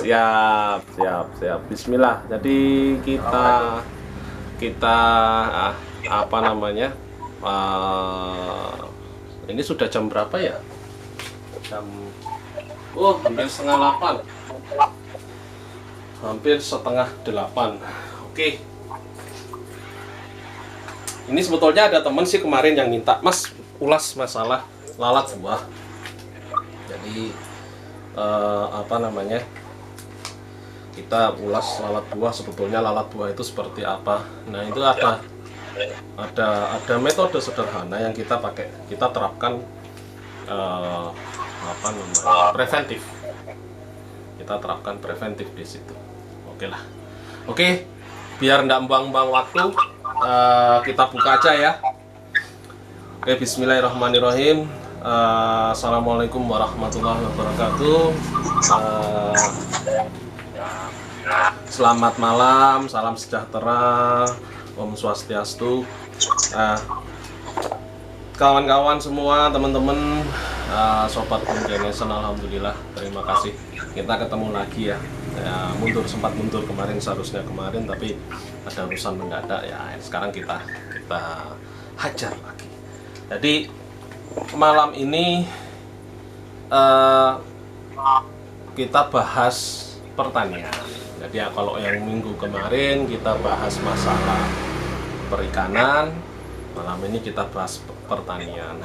Siap. Bismillah. Jadi kita apa namanya? Ini sudah jam berapa ya? Hampir setengah 8. Hampir setengah 8. Oke. Ini sebetulnya ada temen sih kemarin yang minta, Mas, ulas masalah lalat buah. Jadi apa namanya? Kita ulas lalat buah, sebetulnya lalat buah itu seperti apa. Nah, itu ada metode sederhana yang kita terapkan apa namanya? Preventif. Kita terapkan preventif di situ. Oke, biar ndak buang-buang waktu, kita buka aja ya. Oke, bismillahirrahmanirrahim. Assalamualaikum warahmatullahi wabarakatuh. Selamat malam, salam sejahtera, Om Swastiastu. Kawan-kawan semua, teman-teman, sobat Bunkenesen, alhamdulillah, terima kasih. Kita ketemu lagi ya. Sempat mundur kemarin, seharusnya kemarin, tapi ada urusan mendadak ya. Sekarang kita hajar lagi. Jadi malam ini kita bahas pertanian. Jadi ya, kalau yang minggu kemarin kita bahas masalah perikanan, malam ini kita bahas pertanian.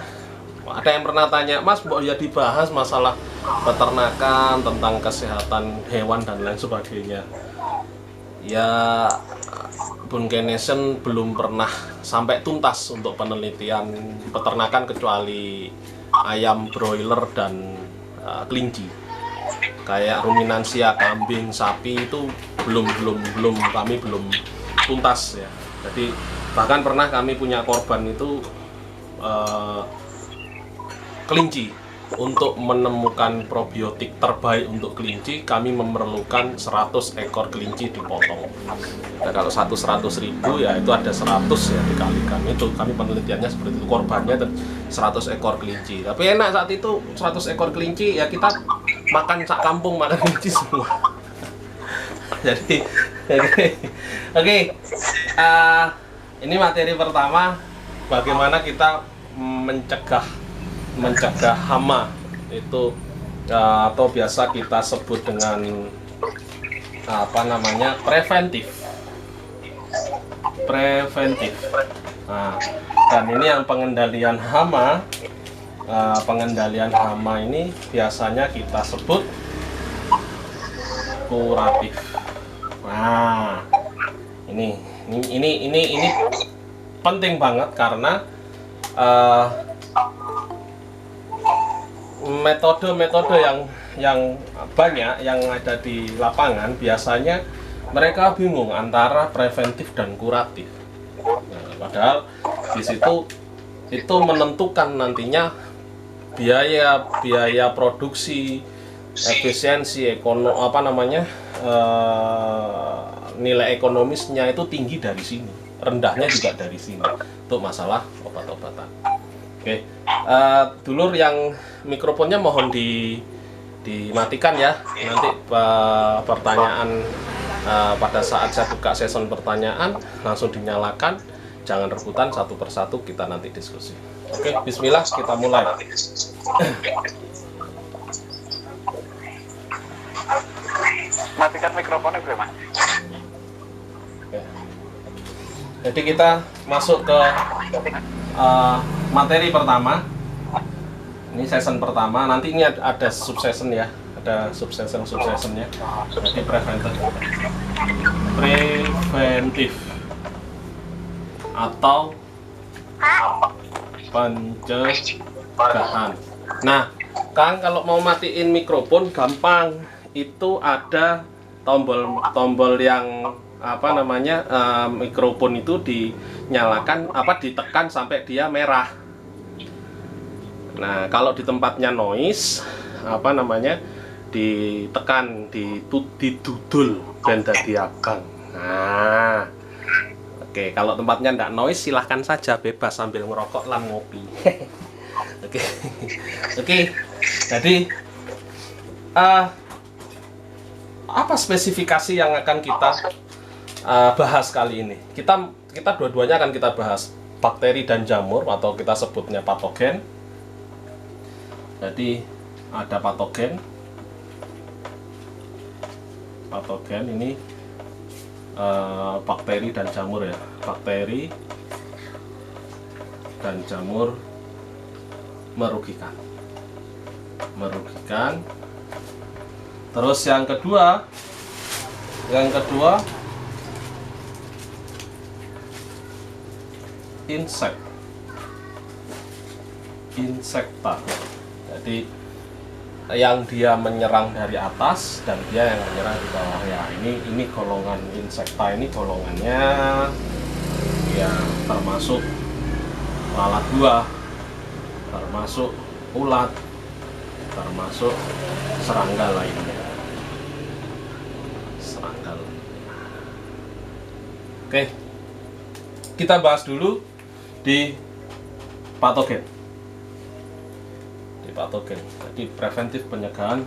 Ada yang pernah tanya, Mas, ya dibahas masalah peternakan, tentang kesehatan hewan dan lain sebagainya. Ya, Bunkenesen belum pernah sampai tuntas untuk penelitian peternakan kecuali ayam broiler dan kelinci. Kayak ruminansia, kambing, sapi itu kami belum tuntas ya. Jadi bahkan pernah kami punya korban itu kelinci. Untuk menemukan probiotik terbaik untuk kelinci, kami memerlukan 100 ekor kelinci dipotong. Nah, kalau 100 ribu ya itu ada 100 ya dikalikan. Itu kami penelitiannya seperti itu, korbannya 100 ekor kelinci. Tapi enak saat itu 100 ekor kelinci ya kita makan sak kampung makan kelinci semua. Jadi oke. Ini materi pertama, bagaimana kita mencegah hama itu atau biasa kita sebut dengan apa namanya, preventif. Nah, dan ini yang pengendalian hama ini biasanya kita sebut kuratif. Nah, ini penting banget karena metode-metode yang banyak yang ada di lapangan biasanya mereka bingung antara preventif dan kuratif. Nah, padahal di situ itu menentukan nantinya biaya produksi, efisiensi, nilai ekonomisnya itu tinggi dari sini, rendahnya juga dari sini untuk masalah obat-obatan. Oke, dulur yang mikrofonnya mohon dimatikan ya. Nanti pertanyaan pada saat saya buka session pertanyaan langsung dinyalakan. Jangan rebutan, satu persatu kita nanti diskusi. Oke, bismillah, kita mulai. Matikan mikrofonnya, Bro, Mas. Oke. Jadi kita masuk ke materi pertama. Ini session pertama. Nanti ini ada subsession ya, ada subsessionnya. Jadi preventif atau pencegahan. Nah, Kang, kalau mau matiin mikrofon gampang. Itu ada tombol yang apa namanya, mikrofon itu dinyalakan, ditekan sampai dia merah. Nah, kalau di tempatnya noise, ditekan, didudul ben dadi abang. Nah, oke, kalau tempatnya ndak noise silahkan saja, bebas sambil ngerokok lan ngopi. Oke. Jadi apa spesifikasi yang akan kita bahas kali ini? Kita dua-duanya akan kita bahas bakteri dan jamur, atau kita sebutnya patogen. Jadi ada patogen ini bakteri dan jamur ya. Bakteri dan jamur merugikan. Terus yang kedua insekta. Jadi yang dia menyerang dari atas dan dia yang menyerang di bawah ya. Ini golongan insekta, ini golongannya ya termasuk lalat buah, termasuk ulat, termasuk serangga lainnya. Oke, kita bahas dulu di patogen. Jadi preventif pencegahan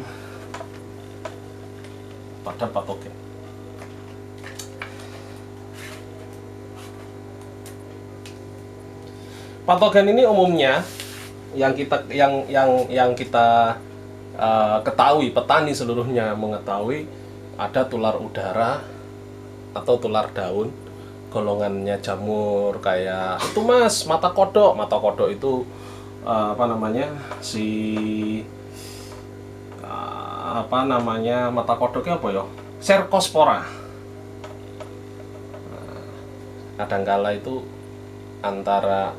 pada patogen. Patogen ini umumnya yang kita ketahui, petani seluruhnya mengetahui, ada tular udara atau tular daun, golongannya jamur kayak itu mas, mata kodok itu mata kodoknya apa ya, Cercospora. Kadangkala itu antara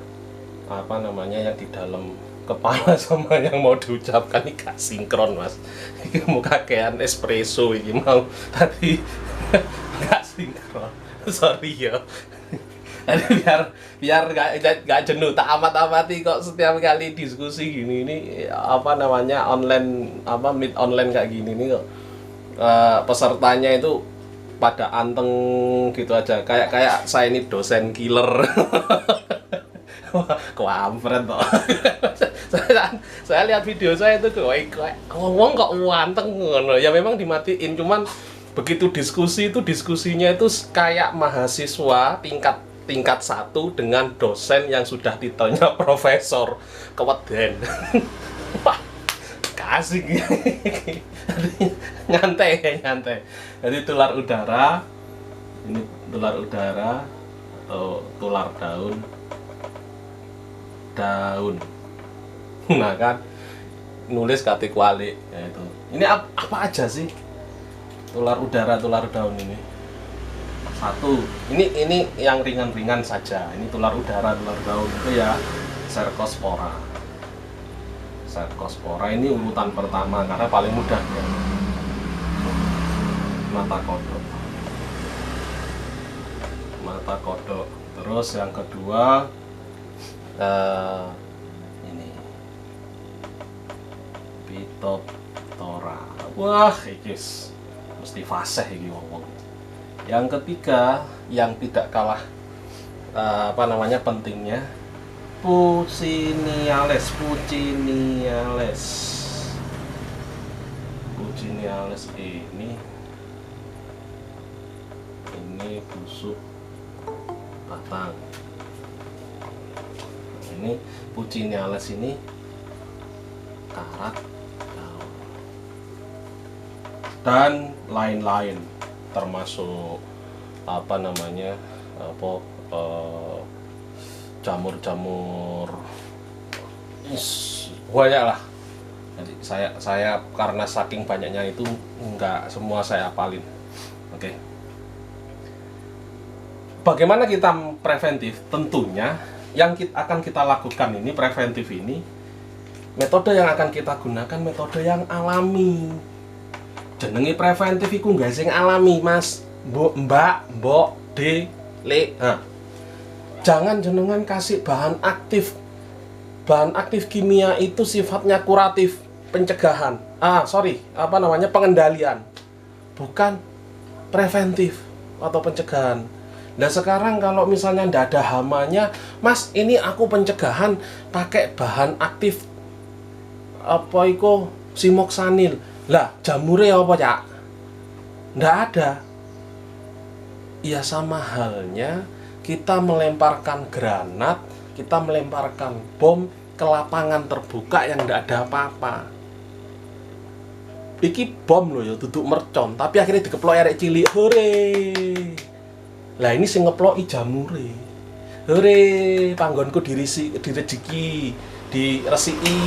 yang di dalam kepala sama yang mau diucapkan ini gak sinkron mas. Ini mau kakean espresso ini mau tadi gak sinkron, sorry ya. Jadi biar gak jenuh, tak amati kok setiap kali diskusi gini ini meet online kayak gini nih kok pesertanya itu pada anteng gitu aja, kayak saya ini dosen killer. Kampret toh. Saya lihat video saya itu ngomong kok anteng ngono. Ya memang dimatiin, cuman begitu diskusinya itu kayak mahasiswa tingkat 1 dengan dosen yang sudah titelnya profesor. Keweden. Wah, kasih. nyantai. Jadi tular udara, ini tular udara atau tular daun. Nah kan nulis katik walik ya itu. Ini apa aja sih tular udara, tular daun ini? Satu, ini yang ringan-ringan saja. Ini tular udara, tular daun itu ya Cercospora. Ini urutan pertama karena paling mudah ya. Mata kodok. Terus yang kedua ini Phytophthora. Wah, iki mesti fasih iki wong. Yang ketiga yang tidak kalah pentingnya, Puccinales ini busuk batang. Ini Puccinales ini karat daun dan lain-lain, termasuk jamur-jamur banyak lah. Jadi saya karena saking banyaknya itu nggak semua saya hafalin. Oke. Bagaimana kita preventif? Tentunya yang akan kita lakukan ini preventif ini, metode yang akan kita gunakan metode yang alami. Jenenge preventif iku nggak sing alami mas, mbok de le. Jangan jenengan kasih bahan aktif. Bahan aktif kimia itu sifatnya kuratif, pencegahan. Pengendalian. Bukan preventif atau pencegahan. Nah sekarang kalau misalnya ndak ada hamanya, mas ini aku pencegahan pakai bahan aktif Simoxanil. Lah jamure apa ya? Nggak ada. Ya sama halnya kita melemparkan granat, kita melemparkan bom ke lapangan terbuka yang nggak ada apa-apa. Iki bom loh ya, duduk mercon, tapi akhirnya dikeplok arek cilik, hore. Lah ini sing ngeploki jamure. Hore, panggonku direjeki, diresiki.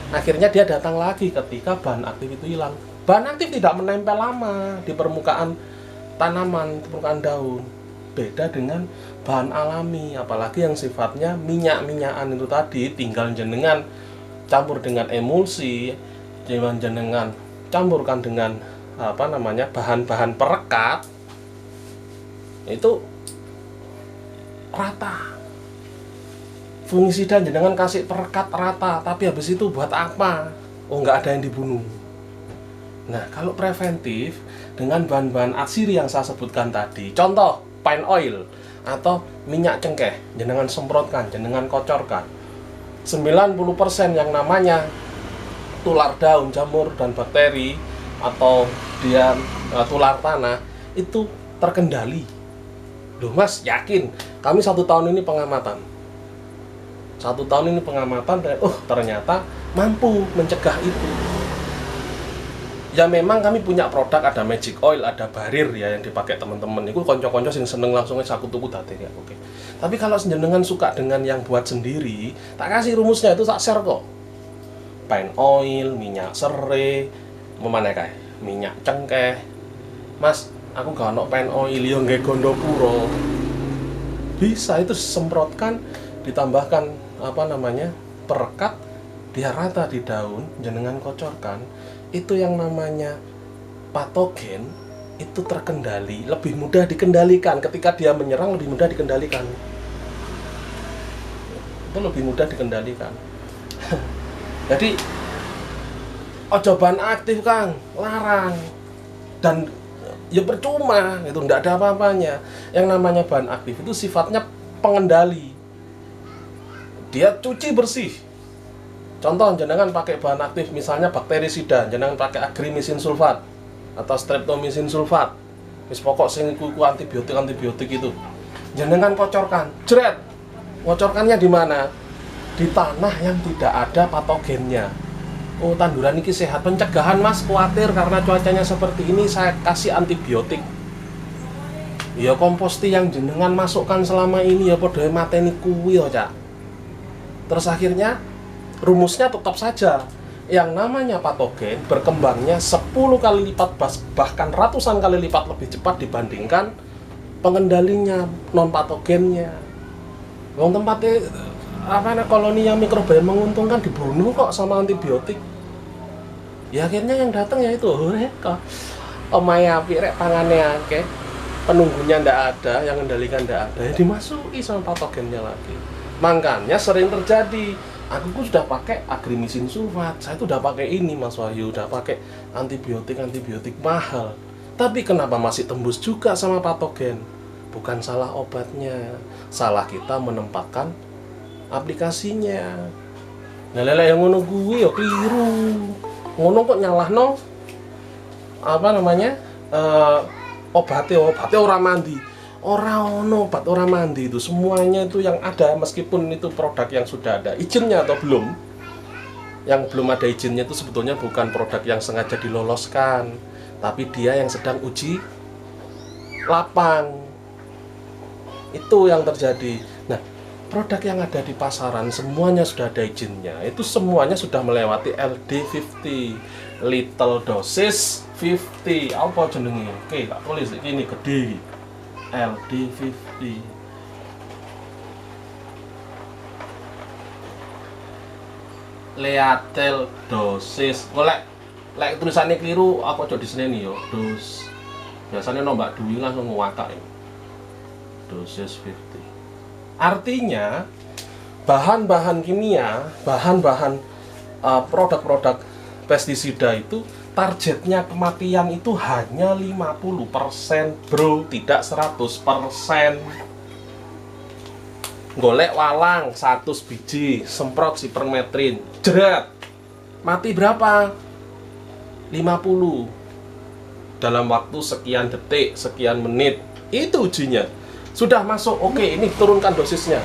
Akhirnya dia datang lagi ketika bahan aktif itu hilang. Bahan aktif tidak menempel lama di permukaan tanaman, di permukaan daun. Beda dengan bahan alami, apalagi yang sifatnya minyak-minyakan itu tadi, tinggal jenengan campur dengan emulsi, jenengan campurkan dengan bahan-bahan perekat, itu rata. Fungisida jenengan kasih perekat rata, tapi habis itu buat apa? Oh, nggak ada yang dibunuh. Nah, kalau preventif dengan bahan-bahan atsiri yang saya sebutkan tadi, contoh pine oil atau minyak cengkeh, jenengan semprotkan, jenengan kocorkan. 90% yang namanya tular daun, jamur, dan bakteri atau dia tular tanah itu terkendali. Loh mas, yakin? Kami 1 tahun ini pengamatan. 1 tahun ini pengamatan, ternyata mampu mencegah itu. Ya memang kami punya produk, ada magic oil, ada barir ya yang dipakai teman-teman. Itu konco-konco sing seneng langsung aku tuku date ya. Oke. Tapi kalau jenengan suka dengan yang buat sendiri, tak kasih rumusnya itu tak share kok. Pine oil, minyak serai, memana kae? Minyak cengkeh. Mas, aku gak ono pine oil yo nggae Gondopuro. Bisa itu semprotkan, ditambahkan perekat, biar rata di daun, jenengan kocorkan. Itu yang namanya patogen itu terkendali, lebih mudah dikendalikan. Ketika dia menyerang lebih mudah dikendalikan. Itu lebih mudah dikendalikan. Jadi ojo bahan aktif Kang, larang. Dan ya percuma, itu enggak ada apa-apanya. Yang namanya bahan aktif itu sifatnya pengendali. Dia cuci bersih. Contoh, jenengan pakai bahan aktif misalnya bakterisida, jenengan pakai agrimisin sulfat atau streptomisin sulfat. Wis pokok sing iku antibiotik itu. Jenengan kocorkan, jret. Kocorkannya di mana? Di tanah yang tidak ada patogennya. Oh, tanduran ini sehat, pencegahan mas, khawatir karena cuacanya seperti ini saya kasih antibiotik. Ya komposti yang jenengan masukkan selama ini ya podoe mateni kuwi ya, Cak. Terus akhirnya rumusnya tetap saja, yang namanya patogen berkembangnya 10 kali lipat bahkan ratusan kali lipat lebih cepat dibandingkan pengendalinya non patogennya. Wong tempatnya koloni yang mikroba yang menguntungkan dibunuh kok sama antibiotik. Ya akhirnya yang datang ya itu kok omahe apik rek pangane akeh, penunggunya ndak ada, yang mengendalikan ndak ada, ya dimasuki sama patogennya lagi. Makanya sering terjadi, aku sudah pakai agrimisin sulfat, saya tuh udah pakai ini Mas Wahyu, udah pakai antibiotik mahal, tapi kenapa masih tembus juga sama patogen? Bukan salah obatnya, salah kita menempatkan aplikasinya. Nah lele yang ngono kuwi ya keliru. Ngono kok nyalahno obatnya orang mandi. Obat orang mandi itu semuanya itu yang ada, meskipun itu produk yang sudah ada izinnya atau belum. Yang belum ada izinnya itu sebetulnya bukan produk yang sengaja diloloskan, tapi dia yang sedang uji lapang. Itu yang terjadi. Nah, produk yang ada di pasaran semuanya sudah ada izinnya. Itu semuanya sudah melewati LD50, little doses 50. Apa jenenge? Oke, tak tulis ini gede. LD50. Lethal dosis. Lek tulisannya keliru, aku coba diseneni yo. Dos. Biasanya nombak duwi langsung ngewakak ya. Dosis 50. Artinya bahan-bahan kimia, bahan-bahan produk-produk pestisida itu targetnya kematian itu hanya 50%, bro, tidak 100%. Golek walang 100 biji, semprot sipermetrin, jeret. Mati berapa? 50. dalam waktu sekian detik, sekian menit. Itu ujinya. Sudah masuk, oke, ini turunkan dosisnya.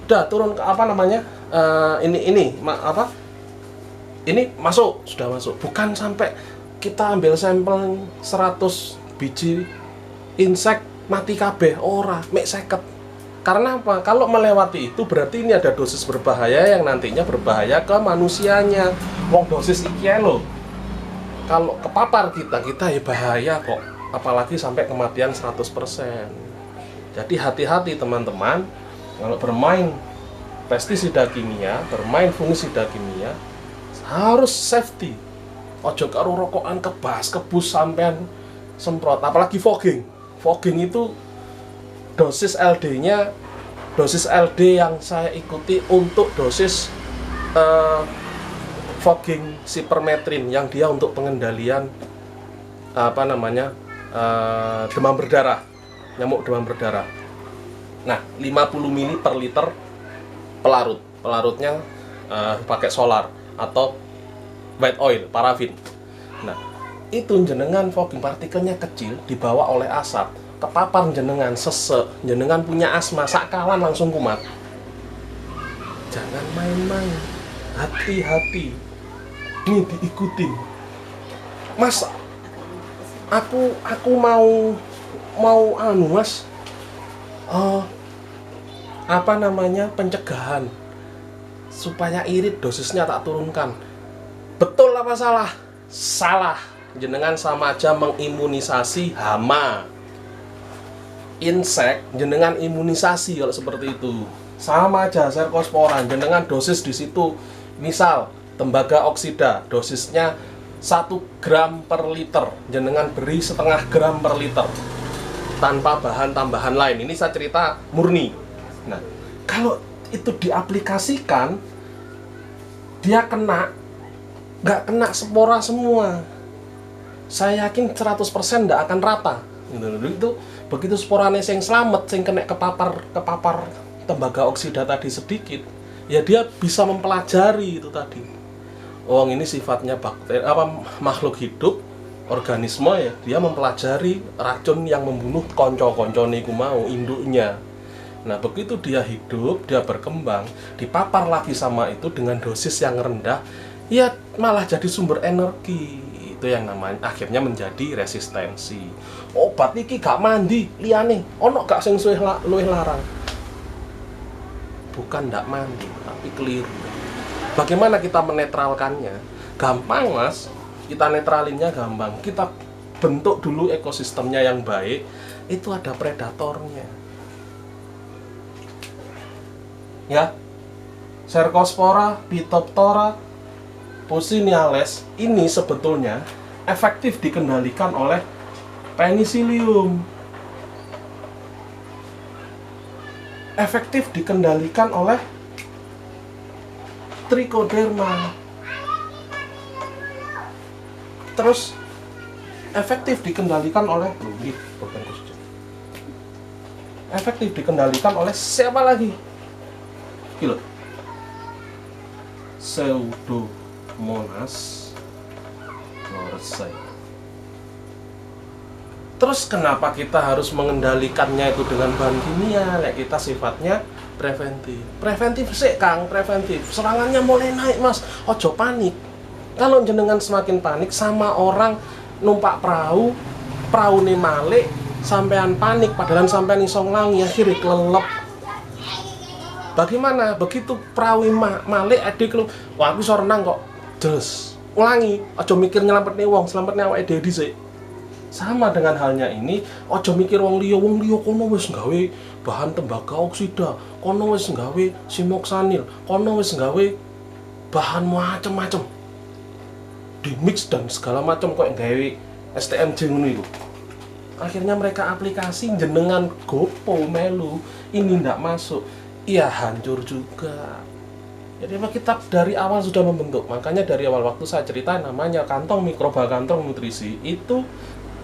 Udah turun ke apa namanya? Ini masuk, sudah masuk. Bukan sampai kita ambil sampel 100 biji insek mati kabeh, ora, mek 50. Karena apa? Kalau melewati itu berarti ini ada dosis berbahaya yang nantinya berbahaya ke manusianya. Wong dosis iki lho. Kalau kepapar kita ya bahaya kok. Apalagi sampai kematian 100%. Jadi hati-hati teman-teman. Kalau bermain pestisida kimia, bermain fungisida kimia, harus safety. Ojo karo rokokan kebus sampean semprot. Apalagi fogging. Fogging itu dosis LD-nya, dosis LD yang saya ikuti untuk dosis fogging sipermetrin yang dia untuk pengendalian demam berdarah, nyamuk demam berdarah. Nah, 50 ml per liter pelarut. Pelarutnya pakai solar atau white oil, parafin. Nah, itu jenengan fogging partikelnya kecil dibawa oleh asap. Kepapar jenengan sesek, jenengan punya asma, sakalan langsung kumat. Jangan main-main, hati-hati. Ini diikutin. Mas, aku mau mas, pencegahan supaya irit dosisnya tak turunkan. Betul apa salah? Salah. Jenengan sama aja mengimunisasi hama. Insek jenengan imunisasi kalau seperti itu. Sama aja Cercospora, jenengan dosis di situ. Misal tembaga oksida, dosisnya 1 gram per liter, jenengan beri setengah gram per liter tanpa bahan tambahan lain. Ini saya cerita murni. Nah, kalau itu diaplikasikan, dia nggak kena spora semua. Saya yakin 100% nggak akan rata. Itu begitu sporanya yang selamat, yang kena kepapar tembaga oksida tadi sedikit, ya dia bisa mempelajari itu tadi. Oh, ini sifatnya bakteri makhluk hidup, organisme ya, dia mempelajari racun yang membunuh konco-konco niku mau induknya. Nah, begitu dia hidup, dia berkembang, dipapar lagi sama itu dengan dosis yang rendah, ya malah jadi sumber energi. Itu yang namanya akhirnya menjadi resistensi. Obat iki gak mandi liyane ono gak sing luwih larang. Bukan gak mandi, tapi keliru. Bagaimana kita menetralkannya? Gampang mas, kita netralinnya gampang. Kita bentuk dulu ekosistemnya yang baik. Itu ada predatornya. Ya, Cercospora, Phytophthora, Puccinales ini sebetulnya efektif dikendalikan oleh Penicillium. Efektif dikendalikan oleh Trichoderma. Terus efektif dikendalikan oleh efektif dikendalikan oleh siapa lagi? Kilo. Pseudomonas fluorescens. Terus kenapa kita harus mengendalikannya itu dengan bahan kimia? Kayak kita sifatnya preventif. Preventif sih Kang, preventif. Serangannya mulai naik mas, ojo panik. Kalau jenengan semakin panik sama orang numpak perahu nih malik, sampean panik padahal sampean iso nglangi akhirnya kelelep. Bagaimana? Begitu perahu malik adik lu, wah aku iso renang kok. Terus ulangi, ojo mikir nyelametne wong, nyelametne awake dhewe dhisik. Sama dengan halnya ini, ojo mikir wong liya kono wis nggawe bahan tembaga oksida, kono wis nggawe simoksanil, kono wis nggawe bahan macem-macem. Di mix dan segala macam kok nggawe STMJ ngono iku. Akhirnya mereka aplikasi jenengan gopo melu, ini ndak masuk. Iya hancur juga. Jadi kita dari awal sudah membentuk. Makanya dari awal waktu saya cerita namanya kantong mikroba, kantong nutrisi itu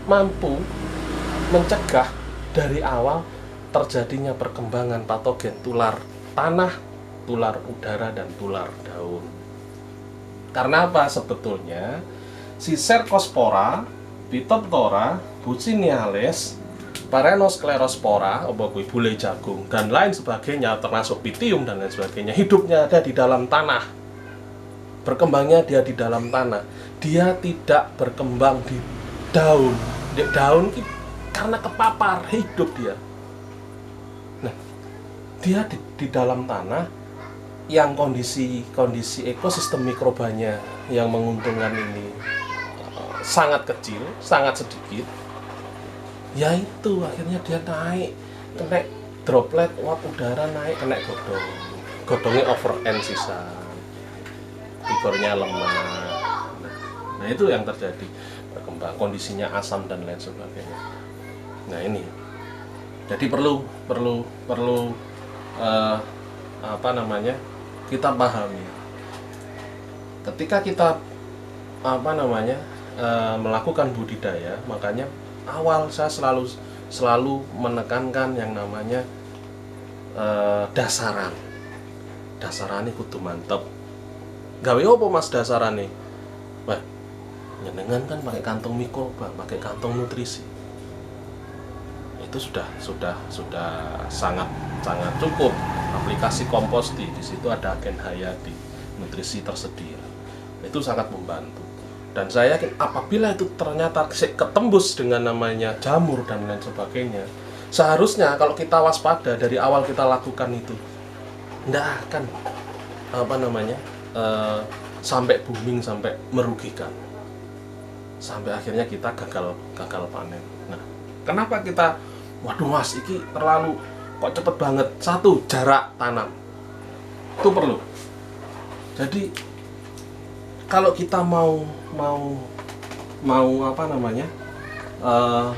mampu mencegah dari awal terjadinya perkembangan patogen tular tanah, tular udara, dan tular daun. Karena apa? Sebetulnya si Cercospora, Phytophthora, Buciniales, Parenosklerospora, bule jagung, dan lain sebagainya, termasuk Pythium dan lain sebagainya, hidupnya ada di dalam tanah. Berkembangnya dia di dalam tanah. Dia tidak berkembang di daun. Di daun karena kepapar, hidup dia. Nah, dia di dalam tanah yang kondisi ekosistem mikrobanya yang menguntungkan ini sangat kecil, sangat sedikit. Yaitu akhirnya dia naik, kena droplet uap udara naik, kena godongnya over N sisa, figurnya lemah. Nah itu yang terjadi, berkembang kondisinya asam dan lain sebagainya. Nah ini, jadi perlu kita pahami. Ketika kita melakukan budidaya, makanya awal saya selalu menekankan yang namanya dasaran ini kudu mantep. Gawe apa Mas dasarane? Wah, nyenengan kan pakai kantong mikroba, pakai kantong nutrisi. Itu sudah sangat cukup. Aplikasi komposti, di situ ada agen hayati, nutrisi tersedia. Itu sangat membantu. Dan saya yakin apabila itu ternyata ketembus dengan namanya jamur dan lain sebagainya, seharusnya kalau kita waspada dari awal kita lakukan itu, tidak akan sampai booming, sampai merugikan, sampai akhirnya kita gagal panen. Nah, kenapa kita, waduh Mas, ini terlalu kok cepet banget? Satu, jarak tanam itu perlu. Jadi kalau kita mau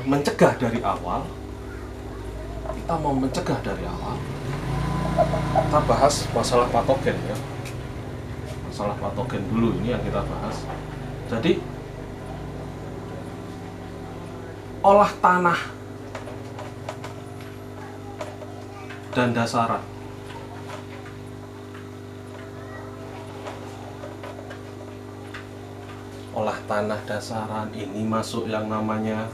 mencegah dari awal, kita bahas masalah patogen ya. Masalah patogen dulu ini yang kita bahas. Jadi olah tanah dan dasaran. Olah tanah dasaran ini masuk yang namanya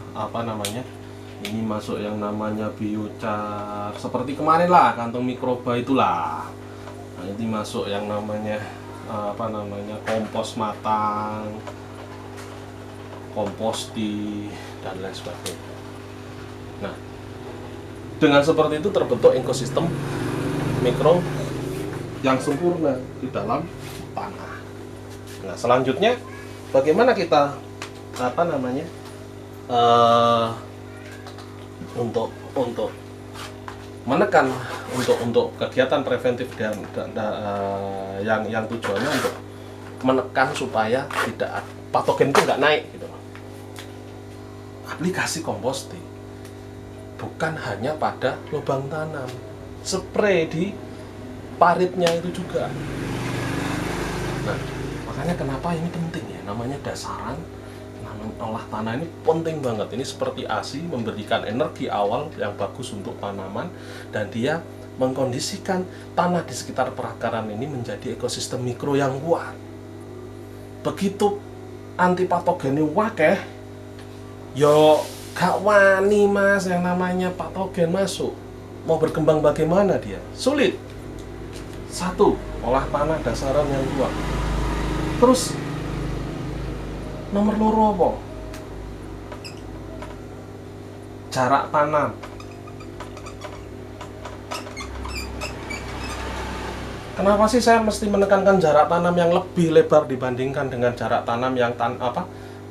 ini masuk yang namanya biochar, seperti kemarin lah kantong mikroba itulah. Nah, ini masuk yang namanya kompos matang, komposti dan lain sebagainya. Nah, dengan seperti itu terbentuk ekosistem mikro yang sempurna di dalam tanah. Nah, selanjutnya bagaimana kita untuk menekan untuk kegiatan preventif dan yang tujuannya untuk menekan supaya tidak patogen itu nggak naik gitu. Aplikasi komposting bukan hanya pada lubang tanam, spray di paritnya itu juga. Nah, makanya kenapa ini penting ya, namanya dasaran, namanya olah tanah ini penting banget. Ini seperti ASI, memberikan energi awal yang bagus untuk tanaman, dan dia mengkondisikan tanah di sekitar perakaran ini menjadi ekosistem mikro yang kuat. Begitu antipatogennya wakeh, yo gak wani Mas yang namanya patogen masuk. Mau berkembang bagaimana dia? Sulit. Satu, olah tanah dasaran yang kuat. Terus nomor loro apa? Jarak tanam. Kenapa sih saya mesti menekankan jarak tanam yang lebih lebar dibandingkan dengan jarak tanam yang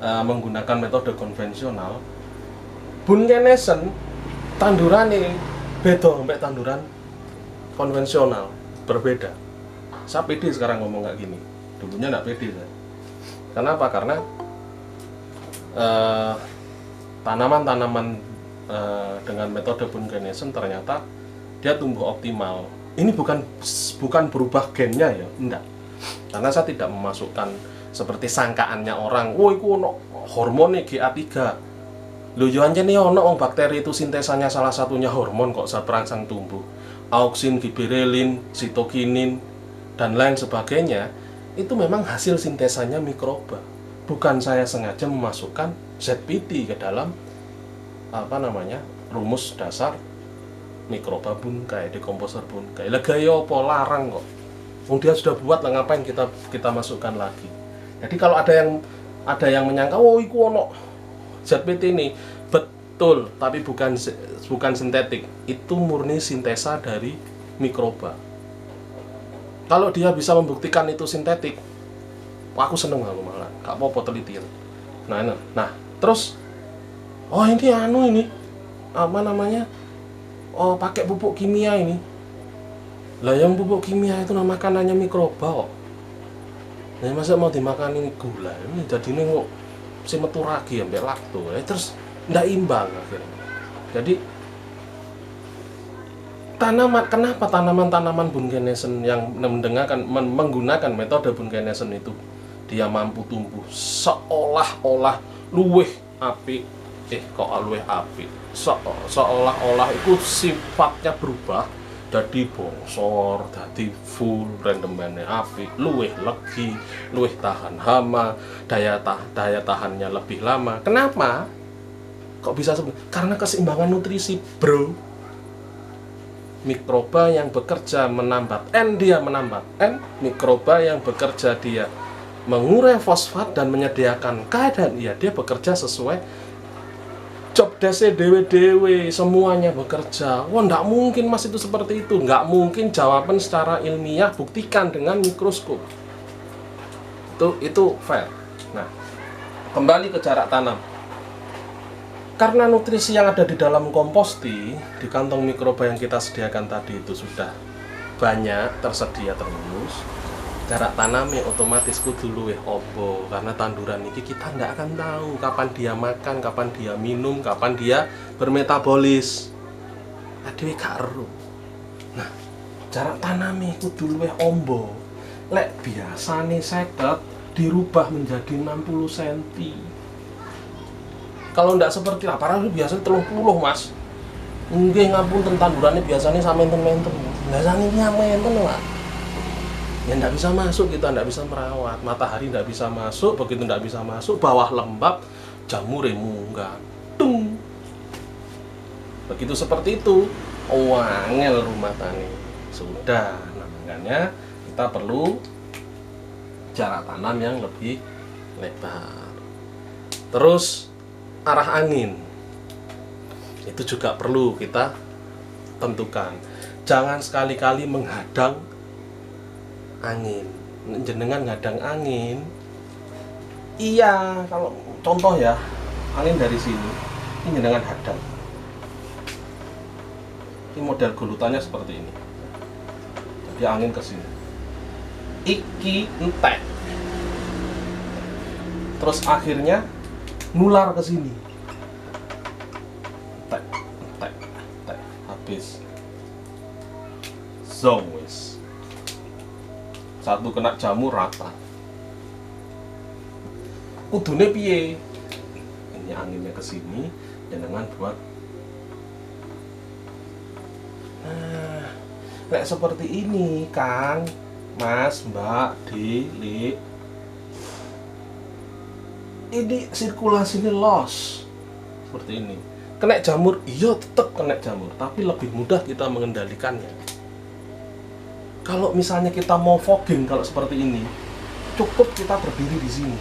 menggunakan metode konvensional? Bunkenesen tanduran ini beda sampai tanduran konvensional, berbeda. Saya pede sekarang ngomong kayak gini, dulunya nggak pede saya. Kenapa? Karena tanaman-tanaman dengan metode bunkenesen ternyata dia tumbuh optimal. Ini bukan berubah gennya ya, enggak. Karena saya tidak memasukkan seperti sangkaannya orang, "Oh, itu ono hormonnya GA3." Lho yo anjene ono bakteri itu sintesanya salah satunya hormon kok saat perangsang tumbuh. Auksin, giberelin, sitokinin dan lain sebagainya itu memang hasil sintesanya mikroba. Bukan saya sengaja memasukkan ZPT ke dalam rumus dasar mikroba bungkai, dekomposer bungkai. Lah gaya apa larang kok. Wong dia sudah buat, lah ngapain kita masukkan lagi. Jadi kalau ada yang menyangka oh iku ono ZPT ini, betul, tapi bukan sintetik. Itu murni sintesa dari mikroba. Kalau dia bisa membuktikan itu sintetik, aku seneng aku malah, gak apa-apa telitian. Nah, terus ini pakai pupuk kimia ini. Lah yang pupuk kimia itu makanannya mikroba kok. Nah, masa mau dimakan ini gula, ini jadi ini kok si metu ragi ambek lakto, terus ndak imbang akhirnya. Jadi kenapa tanaman Bungenesen yang menggunakan metode Bungenesen itu dia mampu tumbuh seolah-olah luweh apik, seolah-olah itu sifatnya berubah jadi bongsor, jadi full, rendemennya apik, luweh legi, luweh tahan hama, daya tahannya lebih lama. Kenapa? Kok bisa karena keseimbangan nutrisi, bro. Mikroba yang bekerja menambat N, dia menambat N. Mikroba yang bekerja dia mengurai fosfat dan menyediakan K, dan dia bekerja sesuai job desk dewe-dewe, semuanya bekerja. Wah, nggak mungkin mas itu seperti itu. Nggak mungkin jawaban secara ilmiah, buktikan dengan mikroskop. Itu fair. Nah, kembali ke jarak tanam. Karena nutrisi yang ada di dalam komposti, di kantong mikroba yang kita sediakan tadi itu sudah banyak tersedia terus, jarak tanamnya otomatis kudu luwih obo. Karena tanduran ini kita nggak akan tahu kapan dia makan, kapan dia minum, kapan dia bermetabolis. Adewe karo. Nah, jarak tanamnya kudu luwih ombo. Lek biasane 50 dirubah menjadi 60 cm. Kalau ndak seperti aparat biasanya 30 mas. Nggih ngapun tandurannya biasanya sama menten-menten. Biasanya nyamenten Pak. Ya ndak bisa masuk, kita ndak bisa merawat. Matahari ndak bisa masuk, begitu ndak bisa masuk, bawah lembab, jamur munggah. Tung. Begitu seperti itu. Wangel rumah tani. Sudah, nah, makanya kita perlu jarak tanam yang lebih lebar. Terus arah angin itu juga perlu kita tentukan. Jangan sekali-kali menghadang angin. Jenengan ngadang angin, iya, kalau contoh ya, angin dari sini, ini jenengan hadang. Ini model gulutannya seperti ini. Jadi angin ke sini. Iki entek. Terus akhirnya nular ke sini. Tek. Habis. Zowis. Satu kena jamur rata. Kudune piye? Ini anginnya ke sini, jangan buat. Nah, kayak seperti ini, Kang, Mas, Mbak, Dili. Ini sirkulasinya loss seperti ini. Kena jamur, iya tetap kena jamur, tapi lebih mudah kita mengendalikannya. Kalau misalnya kita mau fogging kalau seperti ini, cukup kita berdiri di sini.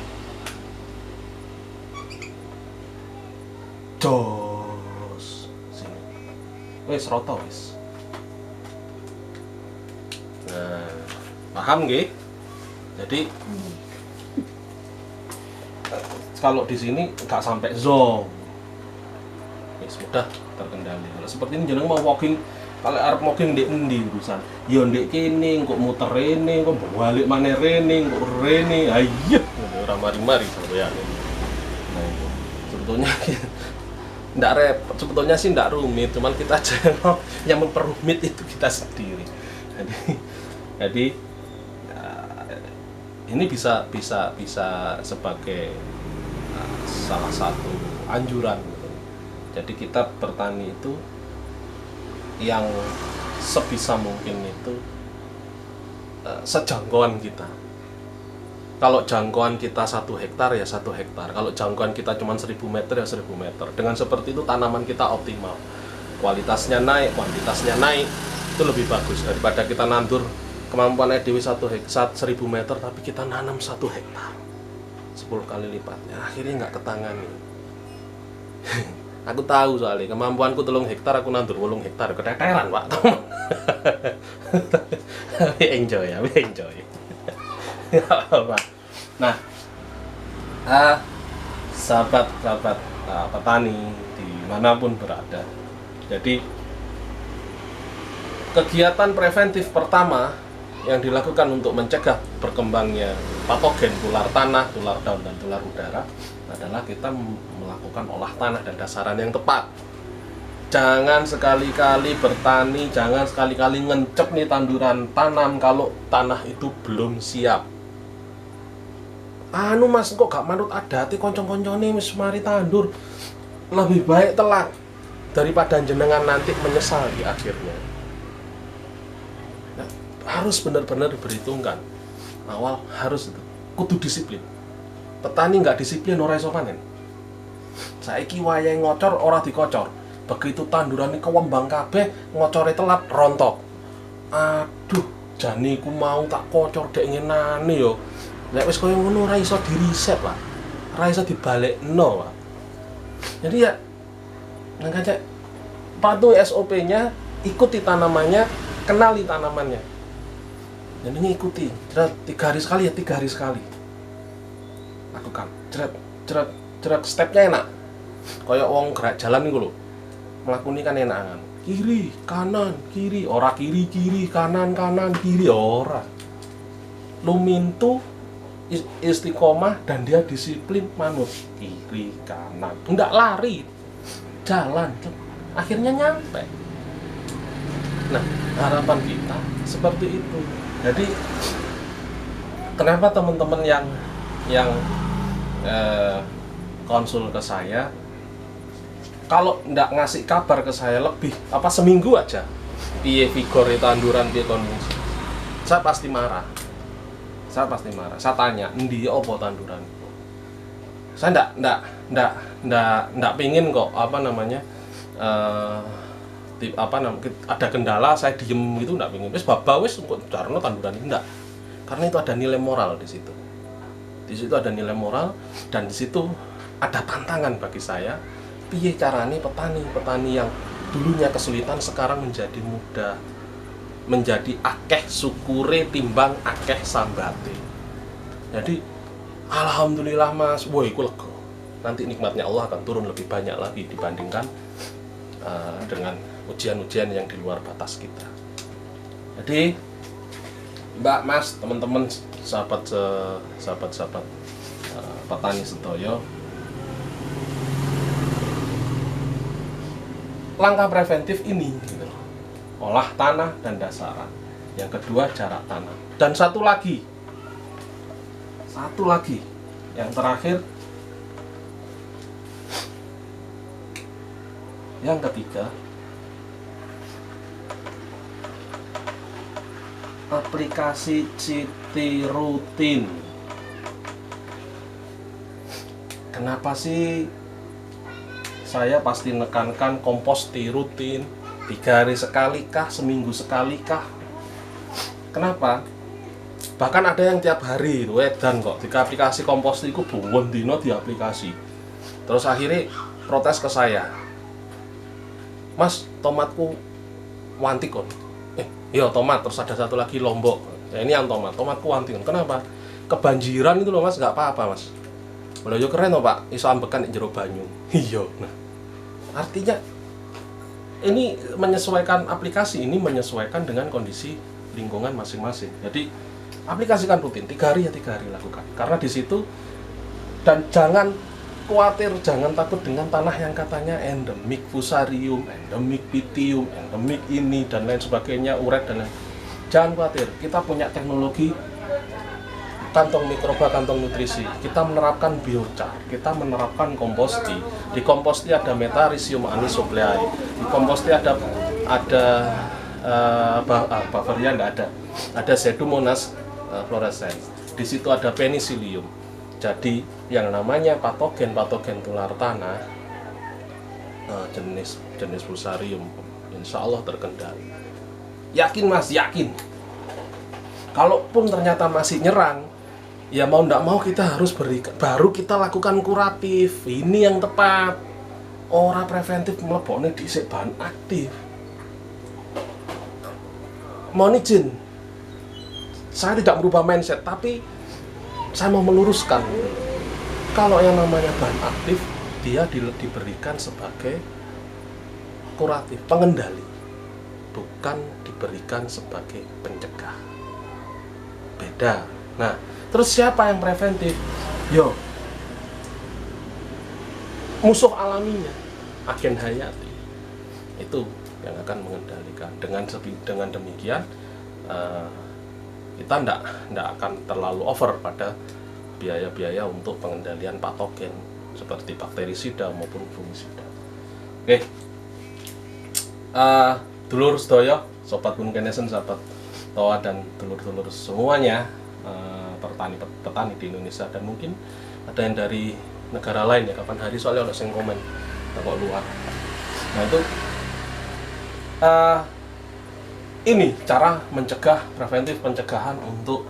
Jos sini. Wes roto wes. Nah, paham nggih? Jadi kalau di sini nggak sampai zong, sudah terkendali. Kalau seperti ini jeneng mau walking, kalau arep walking ndek endi urusan? Ya ndek kene, kok muter rene, kok balik maneh rene, kok rene. Ayo, ora mari-mari sampeyan. Nah, itu sebetulnya ndak repot, sebetulnya sih ndak rumit, cuman kita aja yang memperumit itu kita sendiri. Jadi ini bisa sebagai salah satu anjuran. Jadi kita bertani itu yang sebisa mungkin itu sejangkauan kita. kalau jangkauan kita 1 hektar ya 1 hektar, kalau jangkauan kita cuma 1000 meter ya 1000 meter. Dengan seperti itu tanaman kita optimal, kualitasnya naik, kuantitasnya naik, itu lebih bagus daripada kita nandur kemampuan EDW 1000 meter tapi kita nanam 1 hektar 10 kali lipatnya, akhirnya nggak ketangani. Aku tahu soalnya kemampuanku 3 hektar, aku nandur 8 hektar, keteteran pak. Enjoy ya, enjoy. Nah, sahabat-sahabat petani dimanapun berada, jadi kegiatan preventif pertama yang dilakukan untuk mencegah berkembangnya patogen tular tanah, tular daun, dan tular udara adalah kita melakukan olah tanah dan dasaran yang tepat. Jangan sekali-kali bertani, jangan sekali-kali ngencep nih tanduran tanam kalau tanah itu belum siap. Anu mas, kok gak manut adati koncong-koncone wis mari tandur. Lebih baik telat daripada jenengan nanti menyesal di akhirnya. Nah, harus benar-benar diperhitungkan. Awal harus itu, kudu disiplin. Petani nggak disiplin ora iso panen. Saiki wayahe ngocor ora dikocor. Begitu tandurannya kewembang kabeh, ngocore telat rontok. Aduh, jane iku mau tak kocor dek ngenane yo. Lek wis koyo ngono ora iso diriset, Pak. Ora iso dibalekno, Pak. Jadi ya ngajak patuhi SOP-nya, ikuti tanamannya, kenali tanamannya. Dan ini ikuti, 3 hari sekali ya 3 hari sekali. Lakukan, cerat stepnya enak. Kayak wong gerak jalan iku lho. Mlakune kan enak. Kiri, kanan, kiri, ora kiri, kanan, kiri, ora. Lumintu istiqomah dan dia disiplin manut kiri kanan, enggak lari, jalan, akhirnya nyampe. Nah, harapan kita seperti itu. Jadi kenapa teman-teman yang konsul ke saya, kalau enggak ngasih kabar ke saya lebih seminggu aja, piye vigore tanduran, piye kondisi, saya pasti marah. Saya tanya, endi opo tanduran? Saya ndak pingin kok ada kendala saya diem gitu, ndak pingin. Wis wis kok jarno tanduran ndak. Karena itu ada nilai moral di situ. Di situ ada nilai moral dan di situ ada tantangan bagi saya. Piye carane petani yang dulunya kesulitan sekarang menjadi mudah, menjadi akeh syukure timbang akeh sambate. Jadi alhamdulillah mas, woi iku lega. Nanti nikmatnya Allah akan turun lebih banyak lagi dibandingkan dengan ujian-ujian yang di luar batas kita. Jadi Mbak, Mas, teman-teman, sahabat petani sedoyo, langkah preventif ini gitu. Olah tanah dan dasaran. Yang kedua jarak tanam. Dan satu lagi yang terakhir, yang ketiga, aplikasi Citirutin. Kenapa sih saya pasti menekankan komposti rutin? 3 hari sekali kah, seminggu sekali kah? Kenapa? Bahkan ada yang tiap hari edan kok, jika aplikasi komposti itu buwon dino di aplikasi. Terus akhirnya protes ke saya, mas, tomatku wanti kon. Iya tomat, terus ada satu lagi lombok. Ya ini yang tomatku wanti kon. Kenapa? Kebanjiran itu loh mas, nggak apa-apa mas. Boleh yo keren loh pak, iso ambekan di jero banyu. Iya. Nah, artinya ini menyesuaikan, aplikasi ini menyesuaikan dengan kondisi lingkungan masing-masing. Jadi aplikasikan rutin, 3 hari ya 3 hari lakukan. Karena di situ, dan jangan khawatir, jangan takut dengan tanah yang katanya endemik fusarium, endemik pitium, endemik ini dan lain sebagainya, uret dan lain. Jangan khawatir, kita punya teknologi kantong mikroba, kantong nutrisi. Kita menerapkan biochar, kita menerapkan komposti. Di komposti ada Metarhizium anisopliae. Di komposti ada Bavaria nggak ada. Ada Pseudomonas fluorescens. di situ ada penicillium. Jadi yang namanya patogen tular tanah jenis Fusarium insya Allah terkendali. Yakin Mas, yakin. Kalaupun ternyata masih nyerang, ya mau ndak mau kita harus berikan, baru kita lakukan kuratif. Ini yang tepat. Ora preventif mlebokne dhisik bahan aktif. Mohon izin, saya tidak merubah mindset, tapi saya mau meluruskan. Kalau yang namanya bahan aktif, dia diberikan sebagai kuratif, pengendali, bukan diberikan sebagai pencegah. Beda. Nah, terus siapa yang preventif? Yo, musuh alaminya, agen hayati. Itu yang akan mengendalikan. Dengan demikian kita ndak akan terlalu over pada biaya-biaya untuk pengendalian patogen seperti bakterisida maupun fungisida. Oke, dulur sedaya, sobat Bunkenesen, sahabat Toa dan dulur-dulur semuanya, petani di Indonesia dan mungkin ada yang dari negara lain ya, kapan hari soalnya ada yang komen kok luar. Nah itu ini cara mencegah, preventif pencegahan untuk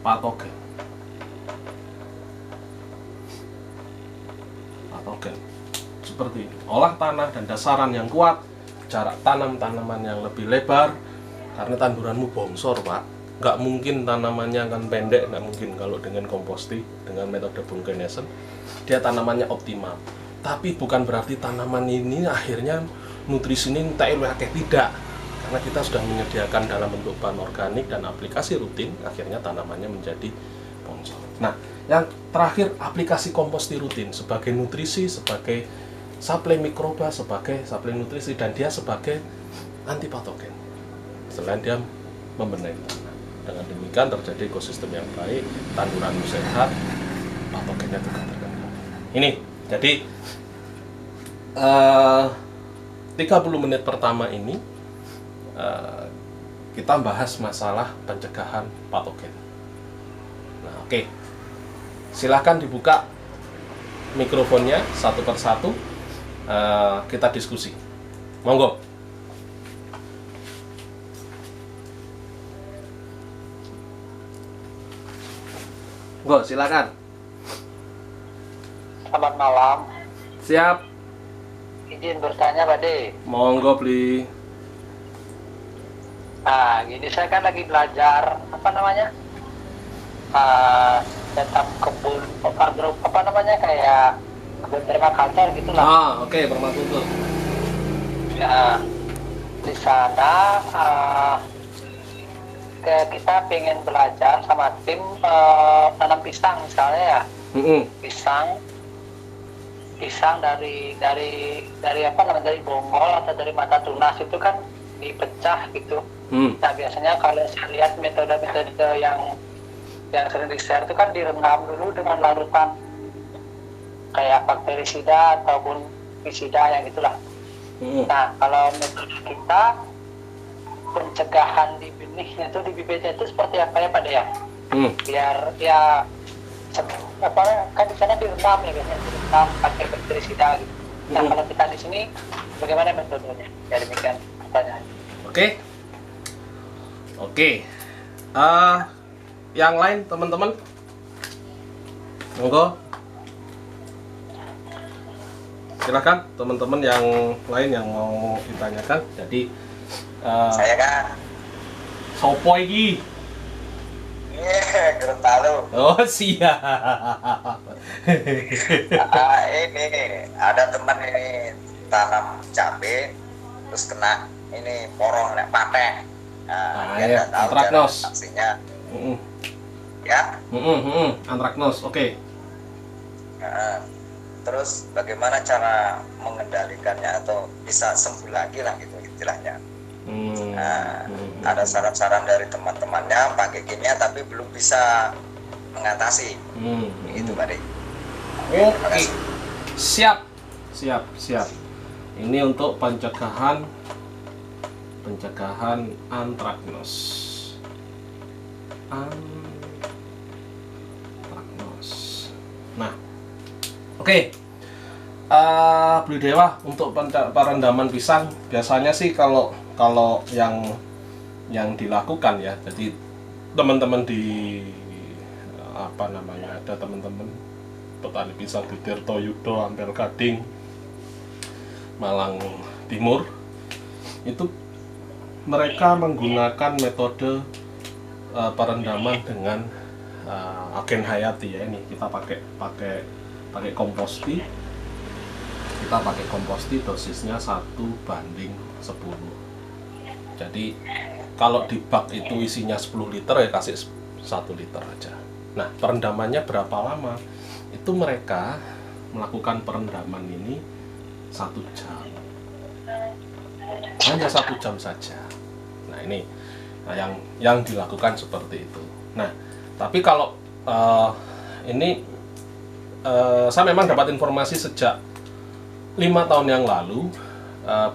patogen. Seperti ini. Olah tanah dan dasaran yang kuat, jarak tanam tanaman yang lebih lebar, karena tanduranmu bongsor Pak. Nggak mungkin tanamannya akan pendek, nggak mungkin kalau dengan komposting, dengan metode Bunkenesen, dia tanamannya optimal. Tapi bukan berarti tanaman ini akhirnya nutrisinya tak tidak. Karena kita sudah menyediakan dalam bentuk bahan organik dan aplikasi rutin, akhirnya tanamannya menjadi bongsor. Nah, yang terakhir aplikasi komposti rutin sebagai nutrisi, sebagai suplai mikroba, sebagai suplai nutrisi, dan dia sebagai antipatogen. Selain dia membenahi tanah. Dengan demikian terjadi ekosistem yang baik, tanduran sehat, patogennya juga terkendali. Ini, jadi 30 menit pertama ini kita bahas masalah pencegahan patogen. Nah, oke. Silahkan dibuka mikrofonnya satu persatu, kita diskusi. Monggo. Monggo, silakan. Selamat malam. Siap. Izin bertanya Pak De. Monggo, beli. Nah, gini saya kan lagi belajar setup kebun kayak kebun permakultur gitu lah. Oke, permakultur. Ya, di sana kita pengen belajar sama tim tanam pisang misalnya ya. Pisang dari bonggol atau dari mata tunas itu kan dipecah gitu. Nah biasanya kalau saya lihat metode-metode yang sering di-share itu kan direndam dulu dengan larutan kayak bakterisida ataupun fungisida yang gitulah. Nah kalau metode kita pencegahan di benihnya itu, di bibitnya itu seperti apa ya Pak De ya? Biar ya kan di sana direndam ya, biasanya direndam pakai bakterisida gitu. Nah kalau kita di sini bagaimana metodenya? Ya demikian pertanyaan. Oke. Yang lain teman-teman, monggo. Silakan teman-teman yang lain yang mau ditanyakan. Jadi saya kan sopo iki? Gorontalo. Oh siap. Ini ada teman ini tanam cabai terus kena ini porong pateh. Ya, antraknos. Aksinya. Ya. Antraknos, oke. Terus bagaimana cara mengendalikannya atau bisa sembuh lagi lah gitu istilahnya. Ada saran-saran dari teman-temannya pakai kimia tapi belum bisa mengatasi. Gitu Pak De. Oke. Siap. Ini untuk pencegahan antraknos. Nah, oke. Beli Dewa, untuk perendaman pisang biasanya sih kalau yang dilakukan ya, jadi teman-teman di apa namanya, ada teman-teman petani pisang di Tirtoyudo, Ampel Gading, Malang Timur, itu mereka menggunakan metode perendaman dengan agen hayati ya. Ini kita pakai komposti. Kita pakai komposti, dosisnya 1:10. Jadi kalau di bak itu isinya 10 liter ya kasih 1 liter aja. Nah, perendamannya berapa lama? Itu mereka melakukan perendaman ini 1 jam. Hanya 1 jam saja. Nah, ini yang dilakukan seperti itu. Nah, tapi kalau ini saya memang dapat informasi sejak 5 tahun yang lalu,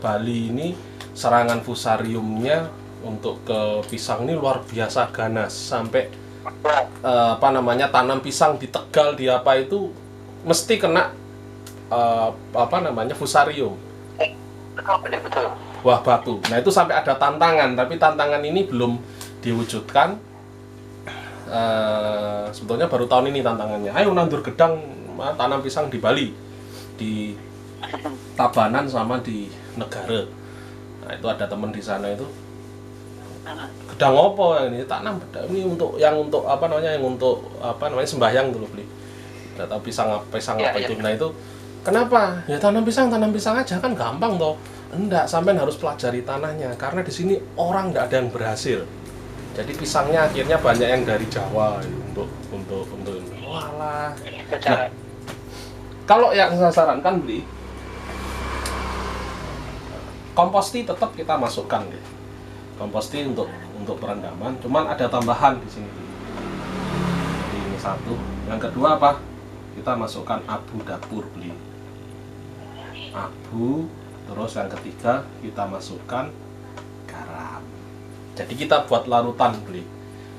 Bali ini serangan fusariumnya untuk ke pisang ini luar biasa ganas, sampai tanam pisang di Tegal di apa itu mesti kena fusarium. Betul. Wah, batu. Nah, itu sampai ada tantangan, tapi tantangan ini belum diwujudkan. Sebetulnya baru tahun ini tantangannya. Ayo nandur gedang tanam pisang di Bali, di Tabanan sama di Negara. Nah, itu ada teman di sana itu. Gedang opo ini tanam ini untuk sembahyang dulu beli. Enggak tahu pisang apa itu. Nah, itu kenapa? Ya tanam pisang aja kan gampang toh. Enggak, sampai harus pelajari tanahnya karena di sini orang enggak ada yang berhasil. Jadi pisangnya akhirnya banyak yang dari Jawa untuk walah. Nah, kalau yang saya sarankan beli komposti, tetap kita masukkan deh. Komposti untuk perendaman, cuman ada tambahan di sini. Jadi ini 1. Yang kedua apa? Kita masukkan abu dapur beli. Abu, terus yang ketiga kita masukkan garam. Jadi kita buat larutan beli.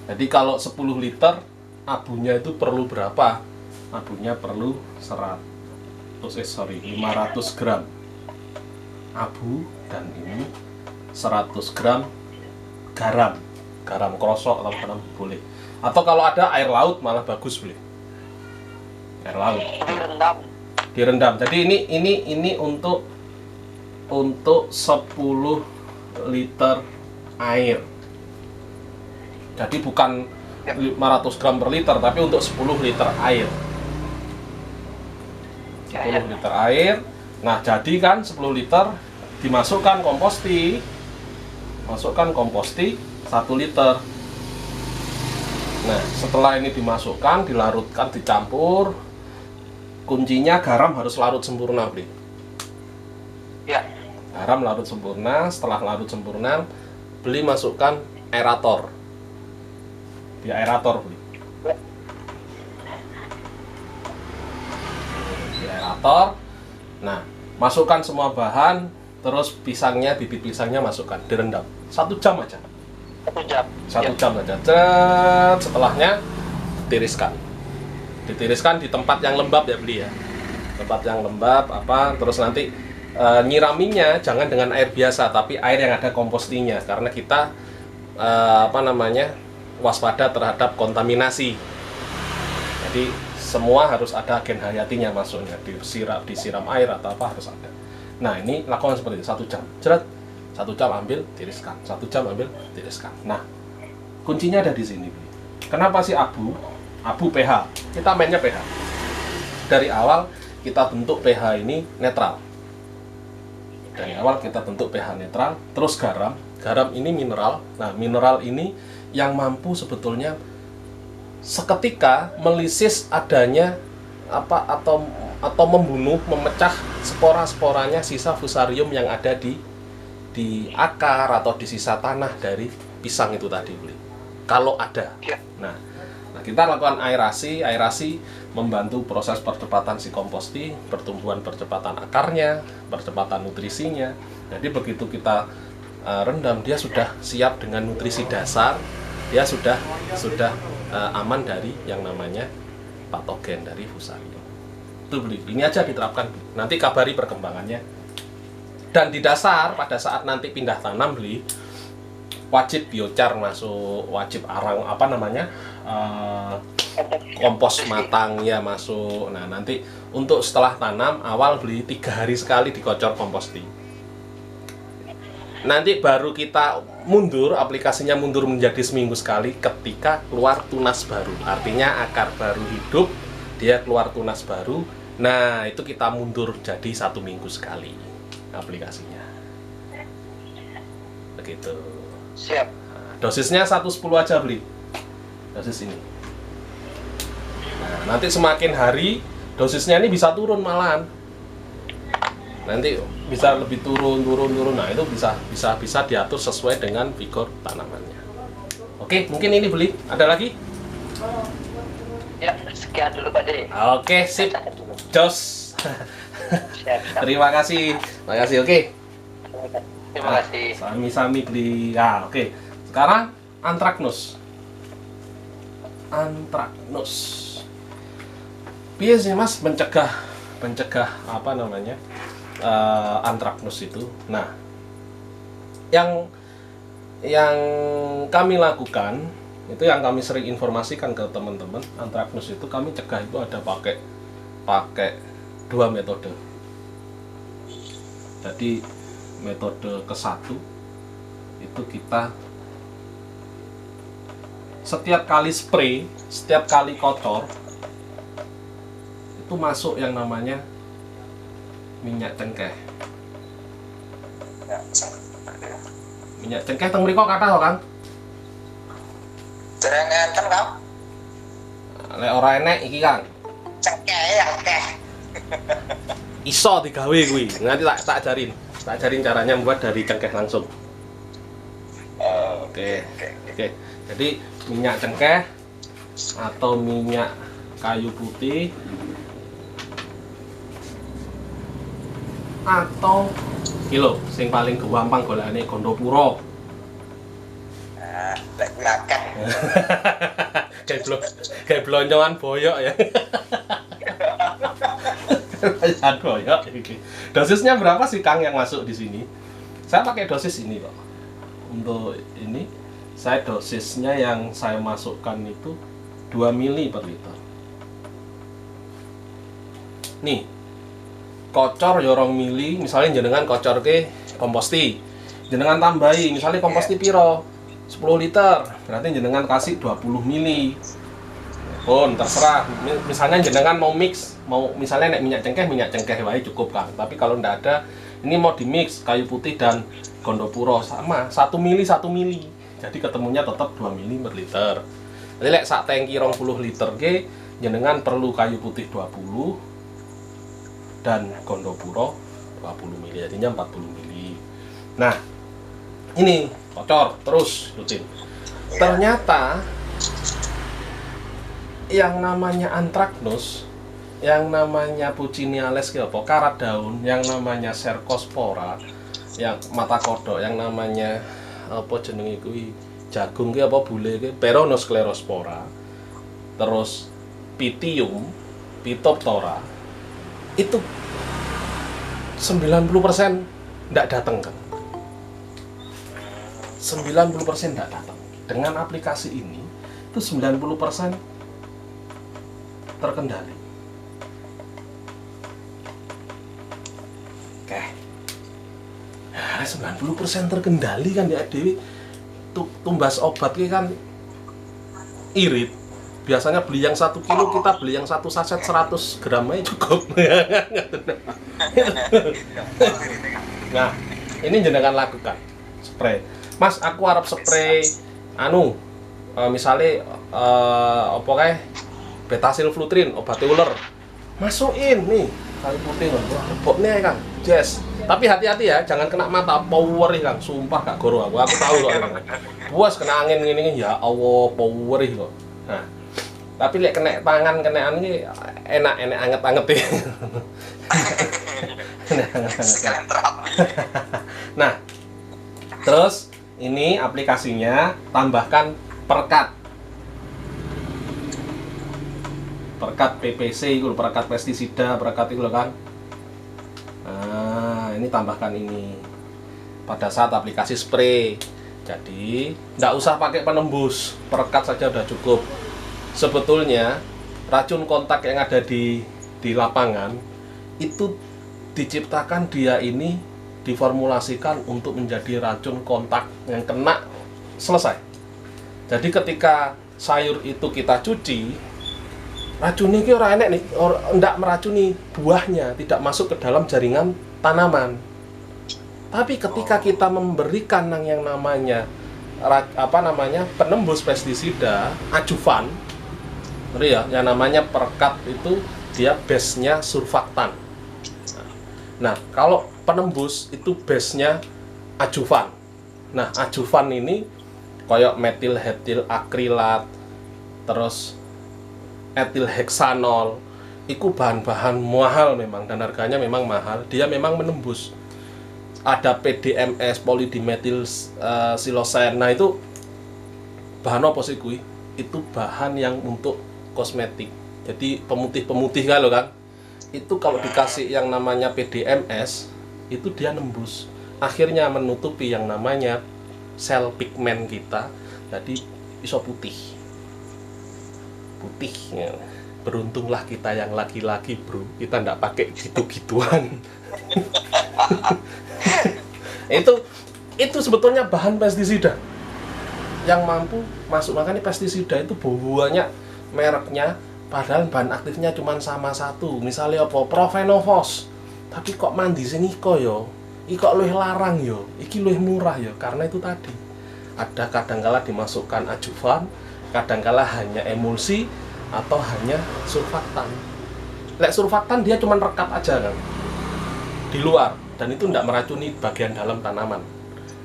Jadi kalau 10 liter abunya itu perlu berapa? Abunya perlu 500 gram abu, dan ini 100 gram garam krosok atau garam boleh, atau kalau ada air laut malah bagus beli. Air laut direndam. Jadi ini untuk 10 liter air. Jadi bukan 500 gram per liter, tapi untuk 10 liter air. 10 liter air. Nah, jadi kan 10 liter dimasukkan komposti. Masukkan komposti 1 liter. Nah, setelah ini dimasukkan, dilarutkan, dicampur. Kuncinya garam harus larut sempurna, beli. Ya. Garam larut sempurna. Setelah larut sempurna, beli masukkan aerator. Di aerator, beli. Di aerator. Nah, masukkan semua bahan, terus bibit pisangnya masukkan, direndam 1 jam aja. 1 jam saja. Setelahnya ditiriskan di tempat yang lembab ya beli ya. Tempat yang lembab terus nanti nyiraminya jangan dengan air biasa, tapi air yang ada kompostinya, karena kita waspada terhadap kontaminasi. Jadi semua harus ada agen hayatinya masuknya, disiram air atau apa harus ada. Nah, ini lakukan seperti itu 1 jam. 1 jam ambil, tiriskan. 1 jam ambil, tiriskan. Nah, kuncinya ada di sini. Kenapa sih abu? Abu pH. Kita mainnya pH. Dari awal kita bentuk pH ini netral. Dari awal kita bentuk pH netral, terus garam. Garam ini mineral. Nah, mineral ini yang mampu sebetulnya seketika melisis adanya atau membunuh, memecah spora-sporanya sisa fusarium yang ada di akar atau di sisa tanah dari pisang itu tadi beli. Kalau ada. Nah, kita lakukan aerasi membantu proses percepatan si komposti, percepatan akarnya, percepatan nutrisinya. Jadi begitu kita rendam, dia sudah siap dengan nutrisi dasar, dia sudah aman dari yang namanya patogen dari Fusarium. Itu beli. Ini aja diterapkan. Nanti kabari perkembangannya. Dan di dasar pada saat nanti pindah tanam beli, wajib biochar masuk, wajib arang apa namanya kompos matang ya masuk. Nah nanti untuk setelah tanam awal beli 3 hari sekali dikocor komposting. Nanti baru kita mundur, aplikasinya mundur menjadi seminggu sekali ketika keluar tunas baru. Artinya akar baru hidup, dia keluar tunas baru. Nah itu kita mundur jadi 1 minggu sekali aplikasinya. Begitu. Siap. Nah, dosisnya 110 aja beli. Dosis ini. Nah, nanti semakin hari dosisnya ini bisa turun malahan. Nanti bisa lebih turun. Nah, itu bisa diatur sesuai dengan vigor tanamannya. Oke, mungkin ini beli. Ada lagi? Ya, sekian dulu Pak De. Oke, sip. Jos. Siap. Terima kasih. Oke. Terima kasih. Sami-sami beli. Ya, oke. Sekarang Anthracnose. Piye sih Mas mencegah apa namanya? Anthracnose itu. Nah, yang kami lakukan itu yang kami sering informasikan ke teman-teman, Anthracnose itu kami cegah itu ada pakai 2 metode. Jadi metode ke-1 itu kita setiap kali spray, setiap kali kotor itu masuk yang namanya minyak cengkeh. Minyak cengkeh teng mriko kathah Kang. Dereng enten Kang. Lek ora enek iki Kang. Cengkeh ya akeh. Iso digawe kuwi. Nanti tak ajarin caranya membuat dari cengkeh langsung. Oke. Jadi minyak cengkeh atau minyak kayu putih atau kilo sing paling gampang golekane Gondopuro. Nah, lek kuwi akeh. Kayak blonyoan boyok ya. Dosisnya berapa sih Kang yang masuk di sini? Saya pakai dosis ini kok. Untuk ini saya dosisnya yang saya masukkan itu 2 mili per liter. Nih, kocor yorong mili, misalnya jenengan kocor ke komposti, jenengan tambahi, misalnya komposti piro 10 liter, berarti jenengan kasih 20 mili. Pun terserah, misalnya jenengan mau mix, mau misalnya minyak cengkeh wae cukup Kang. Tapi kalau ndak ada, ini mau di mix kayu putih dan Gondopuro sama 1 mili. Jadi ketemunya tetap 2 mili per liter. Jadi lek sak tangki 20 liter ge jenengan perlu kayu putih 20 dan Gondopuro 20 mili, jadinya 40 mili. Nah, ini kocor terus rutin. Ternyata yang namanya Anthracnose, yang namanya Pucciniales karat daun, yang namanya Cercospora, yang mata kodok, yang namanya apa jenenge kuwi jagung ki apa bule ki Peronosklerospora, terus Pythium, Phytophthora itu 90% ndak datang kan. 90% ndak datang. Dengan aplikasi ini itu 90% terkendali. Oke. Nah, 90% terkendali kan ya Dewi. Tumbas obat ki kan irit. Biasanya beli yang 1 kilo, kita beli yang 1 saset 100 gram aja cukup. Nah, ini jenengan lakukan spray. Mas, aku harap spray misalnya apa kayak betasilflutrin, obat ular. Masukin nih kayu putih reboknya Kang. Yes. Tapi hati-hati ya, jangan kena mata power Kang. Sumpah gak goro aku tahu kok. Puas kena angin ngene ya Allah power kok. Nah, tapi lek kena tangan kenaan iki enak anget-anget ya. Nah, terus ini aplikasinya tambahkan perkat. perekat PPC itu, perekat pestisida, perekat itu kan. Nah, ini tambahkan ini pada saat aplikasi spray. Jadi nggak usah pakai penembus, perekat saja udah cukup. Sebetulnya racun kontak yang ada di lapangan itu diciptakan, dia ini diformulasikan untuk menjadi racun kontak yang kena selesai. Jadi ketika sayur itu kita cuci, racun ini ora enek nih, ndak meracuni buahnya, tidak masuk ke dalam jaringan tanaman. Tapi ketika kita memberikan yang namanya penembus pestisida, adjuvan, ya, yang namanya perekat itu dia base-nya surfaktan. Nah, kalau penembus itu base-nya adjuvan. Nah, adjuvan ini kayak metil etil akrilat, terus etil heksanol, itu bahan-bahan mahal memang, dan harganya memang mahal. Dia memang menembus. Ada PDMS, polidimetil silosen. Nah, itu bahan apa sih kuy? Itu bahan yang untuk kosmetik. Jadi pemutih-pemutih kalau kan. Itu kalau dikasih yang namanya PDMS, itu dia nembus. Akhirnya menutupi yang namanya sel pigmen kita. Jadi iso putih. Putih ya. Beruntunglah kita yang laki-laki, bro. Kita ndak pakai gitu-gituan. itu sebetulnya bahan pestisida yang mampu masuk. Makanya pestisida itu banyak mereknya, padahal bahan aktifnya cuma sama satu. Misalnya apa? Profenofos. Tapi kok mandi sing iko yo? Iko luwih larang yo. Iki luwih murah yo. Karena itu tadi. Ada kadangkala dimasukkan adjuvan, kadangkala hanya emulsi atau hanya surfaktan. Lek surfaktan dia cuma rekat aja kan di luar, dan itu tidak meracuni bagian dalam tanaman.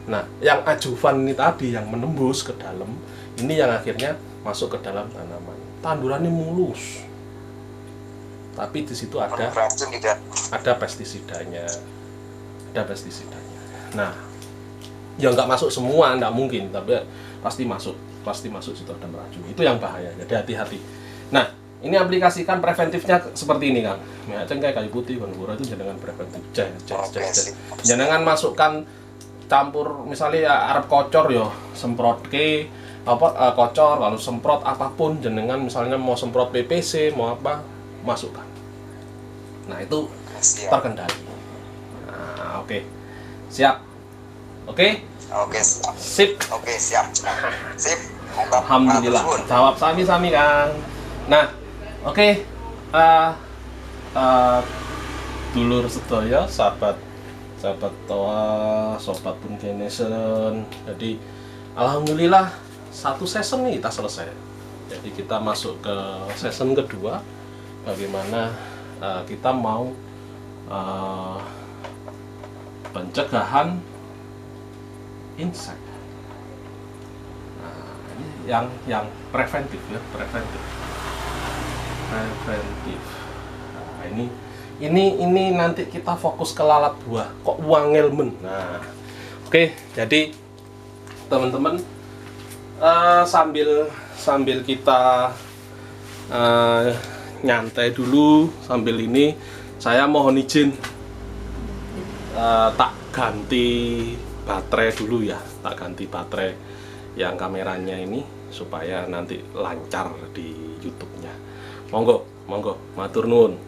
Nah, yang adjuvan ini tadi yang menembus ke dalam, ini yang akhirnya masuk ke dalam tanaman. Tandurannya mulus, tapi di situ ada pestisidanya, Nah, ya nggak masuk semua, nggak mungkin, tapi pasti masuk situ ada meracuni. Itu yang bahaya. Jadi hati-hati. Nah, ini aplikasikan preventifnya seperti ini Kang. Ya, cengkeh kayu putih kan itu jangan preventif. Jangan masukkan campur misalnya ya, Arab kocor yo, semprot ke kocor, lalu semprot apapun jenengan, misalnya mau semprot PPC, mau apa, masukkan. Nah, itu terkendali. Nah, oke. Siap. Oke? Oke, Sip. Oke, siap. Sip. Alhamdulillah. Jawab sami-sami Kang. Nah, oke, dulur sedaya, sahabat toa, sobat pun genesen. Jadi alhamdulillah satu season nih kita selesai. Jadi kita masuk ke season kedua. Bagaimana kita mau pencegahan insek. Nah, ini yang preventif ya, preventif. Nah, ini nanti kita fokus ke lalat buah. Kok wangel men. Nah, oke, jadi teman-teman sambil kita nyantai dulu, sambil ini saya mohon izin tak ganti baterai dulu ya, tak ganti baterai yang kameranya ini supaya nanti lancar di YouTube-nya. Monggo, matur nuwun.